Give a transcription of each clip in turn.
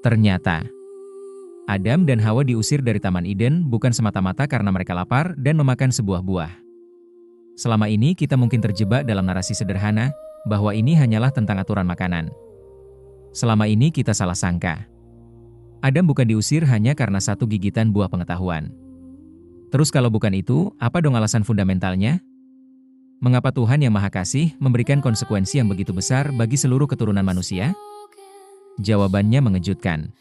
Ternyata, Adam dan Hawa diusir dari Taman Eden bukan semata-mata karena mereka lapar dan memakan sebuah buah. Selama ini kita mungkin terjebak dalam narasi sederhana, bahwa ini hanyalah tentang aturan makanan. Selama ini kita salah sangka. Adam bukan diusir hanya karena satu gigitan buah pengetahuan. Terus kalau bukan itu, apa dong alasan fundamentalnya? Mengapa Tuhan yang Maha Kasih memberikan konsekuensi yang begitu besar bagi seluruh keturunan manusia? Jawabannya mengejutkan.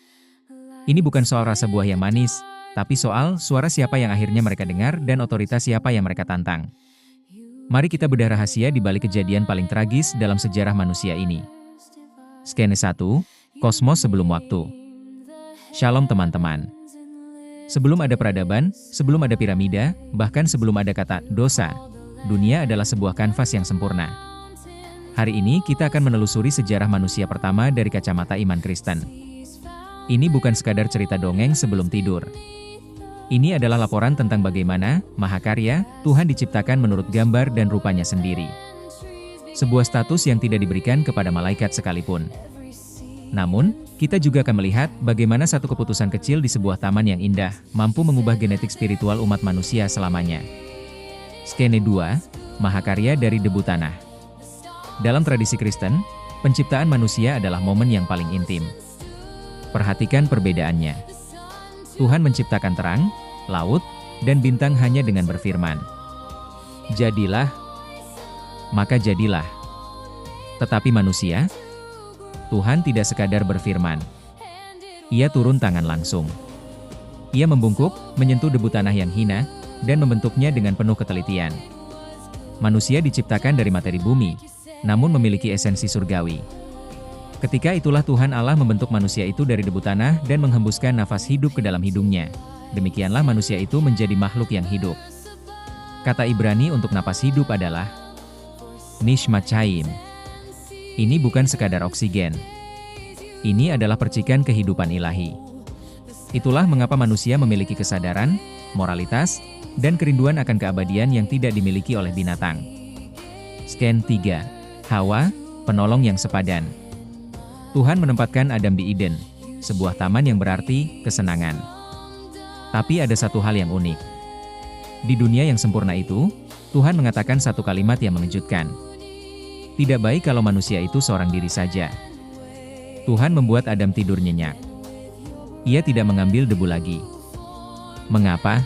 Ini bukan soal rasa buah yang manis, tapi soal suara siapa yang akhirnya mereka dengar dan otoritas siapa yang mereka tantang. Mari kita bedah rahasia di balik kejadian paling tragis dalam sejarah manusia ini. Skene 1, Kosmos sebelum waktu. Shalom teman-teman. Sebelum ada peradaban, sebelum ada piramida, bahkan sebelum ada kata dosa, dunia adalah sebuah kanvas yang sempurna. Hari ini kita akan menelusuri sejarah manusia pertama dari kacamata iman Kristen. Ini bukan sekadar cerita dongeng sebelum tidur. Ini adalah laporan tentang bagaimana, mahakarya, Tuhan diciptakan menurut gambar dan rupanya sendiri. Sebuah status yang tidak diberikan kepada malaikat sekalipun. Namun, kita juga akan melihat bagaimana satu keputusan kecil di sebuah taman yang indah, mampu mengubah genetik spiritual umat manusia selamanya. Skene 2, mahakarya dari debu tanah. Dalam tradisi Kristen, penciptaan manusia adalah momen yang paling intim. Perhatikan perbedaannya. Tuhan menciptakan terang, laut, dan bintang hanya dengan berfirman. Jadilah, maka jadilah. Tetapi manusia, Tuhan tidak sekadar berfirman. Ia turun tangan langsung. Ia membungkuk, menyentuh debu tanah yang hina, dan membentuknya dengan penuh ketelitian. Manusia diciptakan dari materi bumi, namun memiliki esensi surgawi. Ketika itulah Tuhan Allah membentuk manusia itu dari debu tanah dan menghembuskan nafas hidup ke dalam hidungnya. Demikianlah manusia itu menjadi makhluk yang hidup. Kata Ibrani untuk napas hidup adalah nishmat chaim. Ini bukan sekadar oksigen. Ini adalah percikan kehidupan ilahi. Itulah mengapa manusia memiliki kesadaran, moralitas, dan kerinduan akan keabadian yang tidak dimiliki oleh binatang. Sken 3. Hawa, penolong yang sepadan. Tuhan menempatkan Adam di Eden, sebuah taman yang berarti kesenangan. Tapi ada satu hal yang unik. Di dunia yang sempurna itu, Tuhan mengatakan satu kalimat yang mengejutkan. Tidak baik kalau manusia itu seorang diri saja. Tuhan membuat Adam tidur nyenyak. Ia tidak mengambil debu lagi. Mengapa?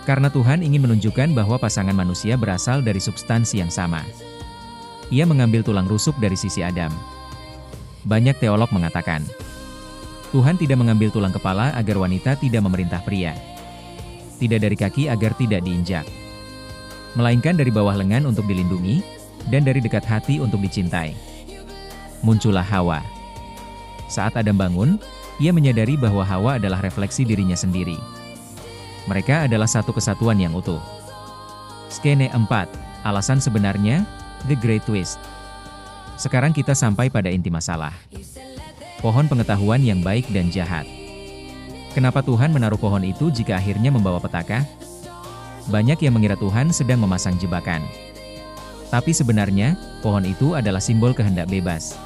Karena Tuhan ingin menunjukkan bahwa pasangan manusia berasal dari substansi yang sama. Ia mengambil tulang rusuk dari sisi Adam. Banyak teolog mengatakan, Tuhan tidak mengambil tulang kepala agar wanita tidak memerintah pria. Tidak dari kaki agar tidak diinjak. Melainkan dari bawah lengan untuk dilindungi, dan dari dekat hati untuk dicintai. Muncullah Hawa. Saat Adam bangun, ia menyadari bahwa Hawa adalah refleksi dirinya sendiri. Mereka adalah satu kesatuan yang utuh. Skene 4, alasan sebenarnya, The Great Twist. Sekarang kita sampai pada inti masalah. Pohon pengetahuan yang baik dan jahat. Kenapa Tuhan menaruh pohon itu jika akhirnya membawa petaka? Banyak yang mengira Tuhan sedang memasang jebakan. Tapi sebenarnya, pohon itu adalah simbol kehendak bebas.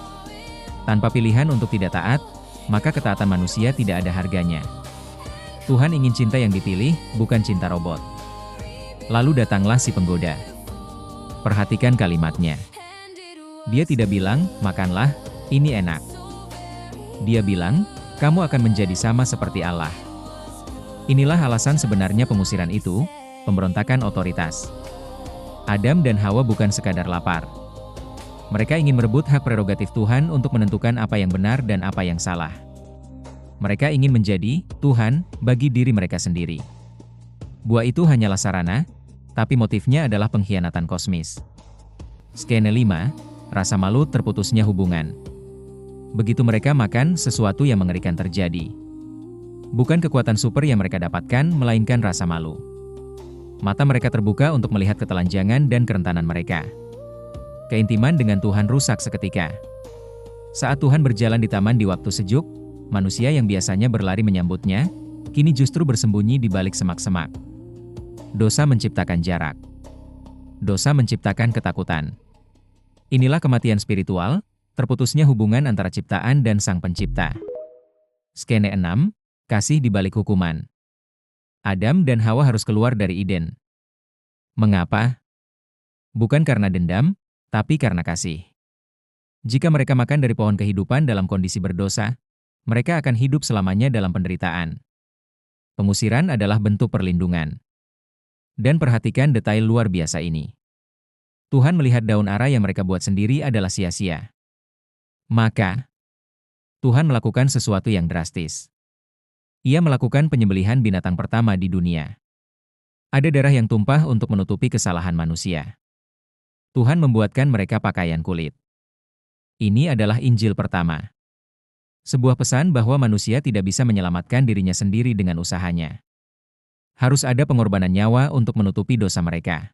Tanpa pilihan untuk tidak taat, maka ketaatan manusia tidak ada harganya. Tuhan ingin cinta yang dipilih, bukan cinta robot. Lalu datanglah si penggoda. Perhatikan kalimatnya. Dia tidak bilang, makanlah, ini enak. Dia bilang, kamu akan menjadi sama seperti Allah. Inilah alasan sebenarnya pengusiran itu, pemberontakan otoritas. Adam dan Hawa bukan sekadar lapar. Mereka ingin merebut hak prerogatif Tuhan untuk menentukan apa yang benar dan apa yang salah. Mereka ingin menjadi Tuhan bagi diri mereka sendiri. Buah itu hanyalah sarana, tapi motifnya adalah pengkhianatan kosmis. Skene 5, rasa malu terputusnya hubungan. Begitu mereka makan, sesuatu yang mengerikan terjadi. Bukan kekuatan super yang mereka dapatkan, melainkan rasa malu. Mata mereka terbuka untuk melihat ketelanjangan dan kerentanan mereka. Keintiman dengan Tuhan rusak seketika. Saat Tuhan berjalan di taman di waktu sejuk, manusia yang biasanya berlari menyambutnya, kini justru bersembunyi di balik semak-semak. Dosa menciptakan jarak. Dosa menciptakan ketakutan. Inilah kematian spiritual, terputusnya hubungan antara ciptaan dan Sang Pencipta. Skene 6, kasih di balik hukuman. Adam dan Hawa harus keluar dari Eden. Mengapa? Bukan karena dendam, tapi karena kasih. Jika mereka makan dari pohon kehidupan dalam kondisi berdosa, mereka akan hidup selamanya dalam penderitaan. Pengusiran adalah bentuk perlindungan. Dan perhatikan detail luar biasa ini. Tuhan melihat daun ara yang mereka buat sendiri adalah sia-sia. Maka, Tuhan melakukan sesuatu yang drastis. Ia melakukan penyembelihan binatang pertama di dunia. Ada darah yang tumpah untuk menutupi kesalahan manusia. Tuhan membuatkan mereka pakaian kulit. Ini adalah Injil pertama. Sebuah pesan bahwa manusia tidak bisa menyelamatkan dirinya sendiri dengan usahanya. Harus ada pengorbanan nyawa untuk menutupi dosa mereka.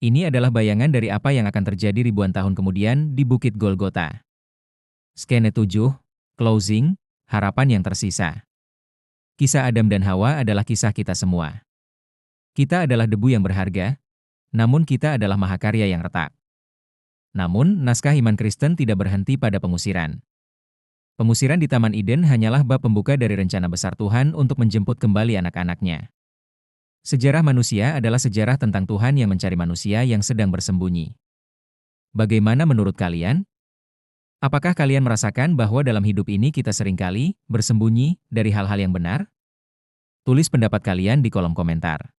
Ini adalah bayangan dari apa yang akan terjadi ribuan tahun kemudian di Bukit Golgota. Skene 7, closing, harapan yang tersisa. Kisah Adam dan Hawa adalah kisah kita semua. Kita adalah debu yang berharga, namun kita adalah mahakarya yang retak. Namun, naskah iman Kristen tidak berhenti pada pengusiran. Pengusiran di Taman Eden hanyalah bab pembuka dari rencana besar Tuhan untuk menjemput kembali anak-anaknya. Sejarah manusia adalah sejarah tentang Tuhan yang mencari manusia yang sedang bersembunyi. Bagaimana menurut kalian? Apakah kalian merasakan bahwa dalam hidup ini kita seringkali bersembunyi dari hal-hal yang benar? Tulis pendapat kalian di kolom komentar.